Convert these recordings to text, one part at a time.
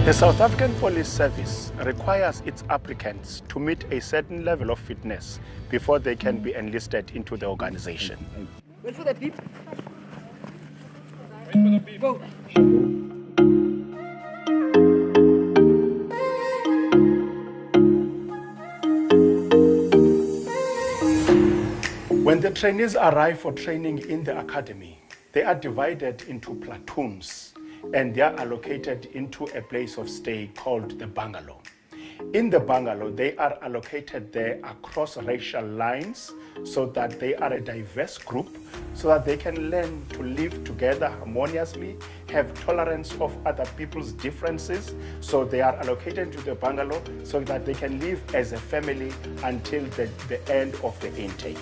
The South African Police Service requires its applicants to meet a certain level of fitness before they can be enlisted into the organization. Wait for the beep. Wait for the beep. Go. When the trainees arrive for training in the academy, they are divided into platoons and they are allocated into a place of stay called the bungalow. In the bungalow, they are allocated there across racial lines so that they are a diverse group, so that they can learn to live together harmoniously, have tolerance of other people's differences. So they are allocated to the bungalow so that they can live as a family until the end of the intake.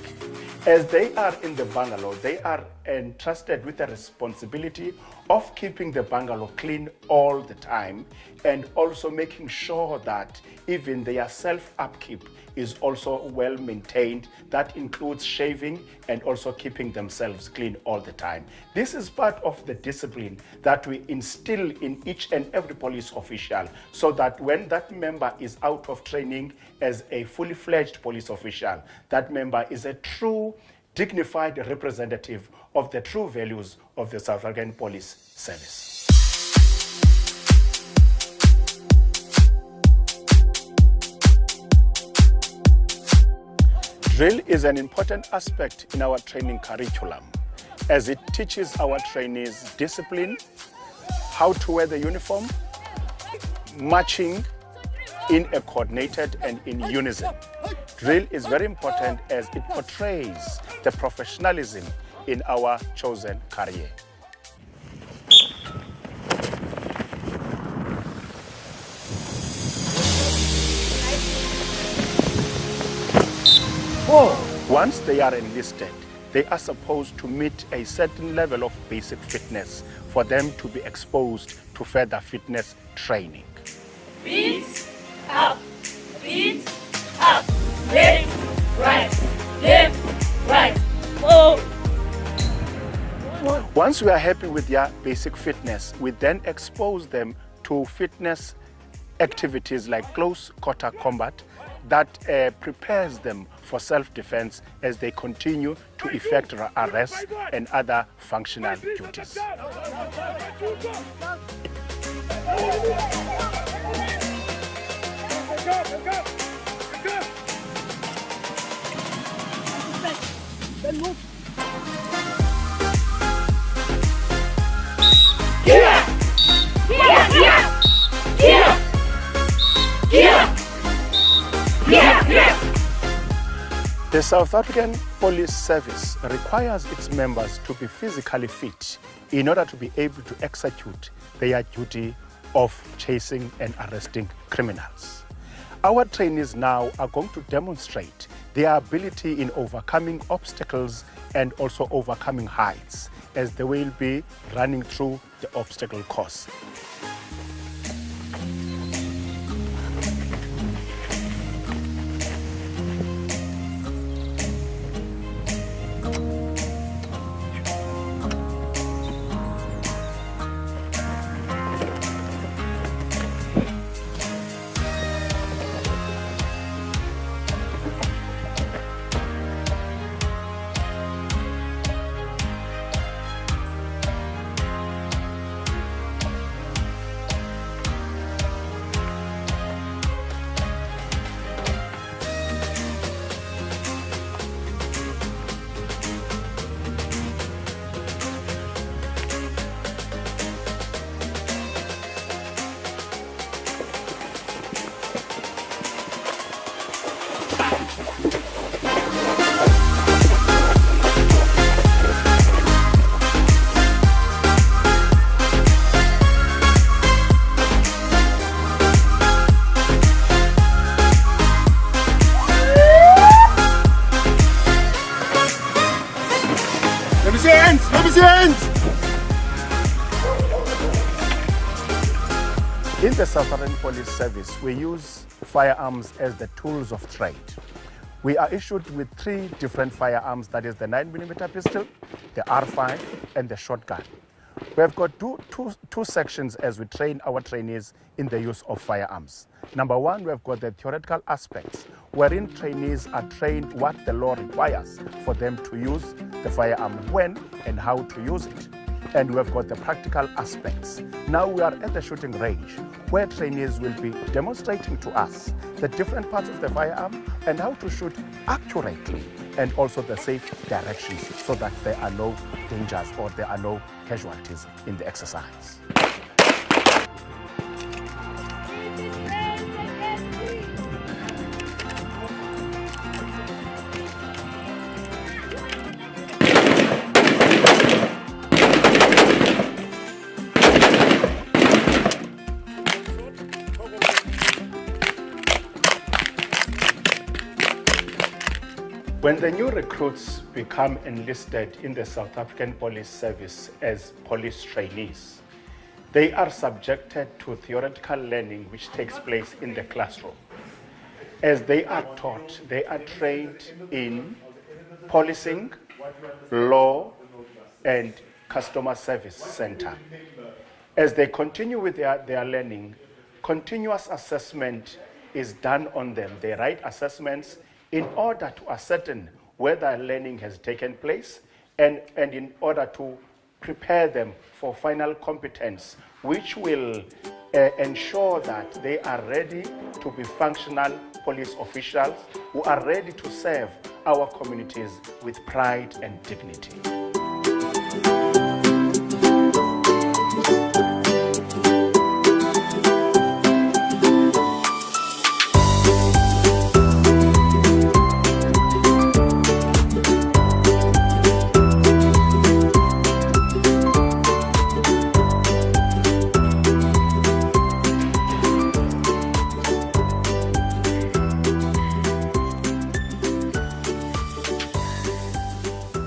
As they are in the bungalow, they are entrusted with the responsibility of keeping the bungalow clean all the time and also making sure that even their self-upkeep is also well maintained. That includes shaving and also keeping themselves clean all the time. This is part of the discipline that we instill in each and every police official, so that when that member is out of training as a fully fledged police official, that member is a true dignified representative of the true values of the South African Police Service. Drill is an important aspect in our training curriculum, as it teaches our trainees discipline, how to wear the uniform, marching in a coordinated and in unison. Drill is very important as it portrays the professionalism in our chosen career. Once they are enlisted, they are supposed to meet a certain level of basic fitness for them to be exposed to further fitness training. Beats up, left, right, oh. Once we are happy with their basic fitness, we then expose them to fitness activities like close quarter combat that prepares them for self-defense as they continue to effect arrests and other functional duties. The South African Police Service requires its members to be physically fit in order to be able to execute their duty of chasing and arresting criminals. Our trainees now are going to demonstrate their ability in overcoming obstacles and also overcoming heights, as they will be running through the obstacle course. In the South African Police Service, we use firearms as the tools of trade. We are issued with 3 different firearms, that is the 9mm pistol, the R5, and the shotgun. We have got two sections as we train our trainees in the use of firearms. Number one, we have got the theoretical aspects, wherein trainees are trained what the law requires for them to use the firearm, when and how to use it. And we have got the practical aspects. Now we are at the shooting range, where trainees will be demonstrating to us the different parts of the firearm and how to shoot accurately, and also the safe directions, so that there are no dangers or there are no casualties in the exercise. When the new recruits become enlisted in the South African Police Service as police trainees, they are subjected to theoretical learning which takes place in the classroom. As they are taught, they are trained in policing, law, and customer service center. As they continue with their learning, continuous assessment is done on them. They write assessments in order to ascertain whether learning has taken place, and in order to prepare them for final competence, which will ensure that they are ready to be functional police officials who are ready to serve our communities with pride and dignity.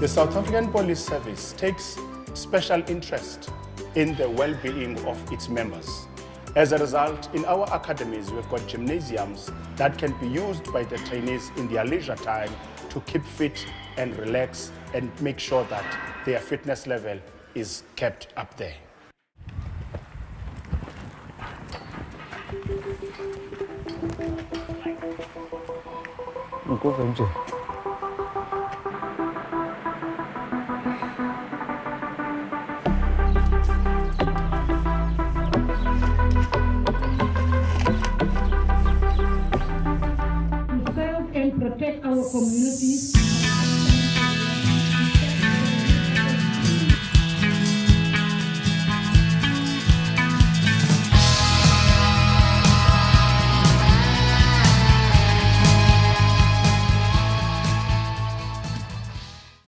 The South African Police Service takes special interest in the well-being of its members. As a result, in our academies, we've got gymnasiums that can be used by the trainees in their leisure time to keep fit and relax and make sure that their fitness level is kept up there. Protect our community.